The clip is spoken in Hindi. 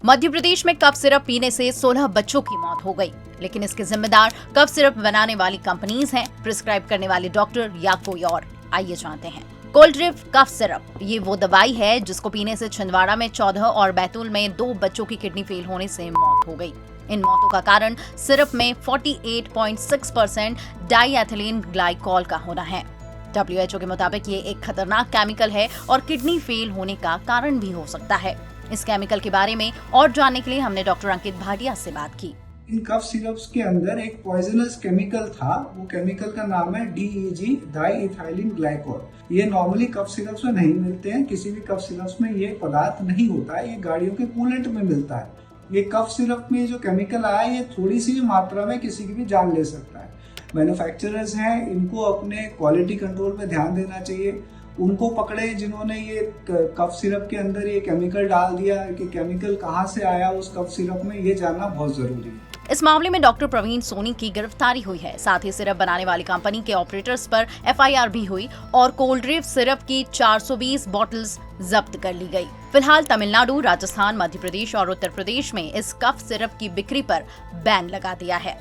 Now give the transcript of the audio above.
मध्य प्रदेश में कफ सिरप पीने से 16 बच्चों की मौत हो गई, लेकिन इसके जिम्मेदार कफ सिरप बनाने वाली कंपनीज हैं, प्रिस्क्राइब करने वाले डॉक्टर या कोई और। आइए जानते हैं। कोल्ड्रिफ कफ सिरप ये वो दवाई है जिसको पीने से छिंदवाड़ा में 14 और बैतूल में 2 बच्चों की किडनी फेल होने से मौत हो गई। इन मौतों का कारण सिरप में 48.6% डाईएथिलीन ग्लाइकॉल का होना है। WHO के मुताबिक ये एक खतरनाक केमिकल है और किडनी फेल होने का कारण भी हो सकता है। इस केमिकल के बारे में और जानने के लिए हमने डॉक्टर अंकित भाटिया से बात की। इन कफ सिरप्स के अंदर एक पॉइजनस केमिकल था। वो केमिकल का नाम है DEG डाईइथाइलिन ग्लाइकॉल। ये नॉर्मली कफ सिरप्स में नहीं मिलते हैं। किसी भी कफ सिरप्स में ये पदार्थ नहीं होता है। ये गाड़ियों के कूलेंट में मिलता है। ये कफ सिरप में जो केमिकल आया है, ये थोड़ी सी मात्रा में किसी की भी जान ले सकता है। मैन्युफैक्चरर्स हैं, इनको अपने क्वालिटी कंट्रोल पे ध्यान देना चाहिए। उनको पकड़े जिन्होंने ये कफ सिरप के अंदर ये केमिकल डाल दिया, कि केमिकल कहाँ से आया उस कफ सिरप में, ये जानना बहुत जरूरी है। इस मामले में डॉक्टर प्रवीण सोनी की गिरफ्तारी हुई है। साथ ही सिरप बनाने वाली कंपनी के ऑपरेटर्स पर FIR भी हुई और कोल्ड्रिफ सिरप की 420 बॉटल्स जब्त कर ली गई। फिलहाल तमिलनाडु, राजस्थान, मध्य प्रदेश और उत्तर प्रदेश में इस कफ सिरप की बिक्री पर बैन लगा दिया है।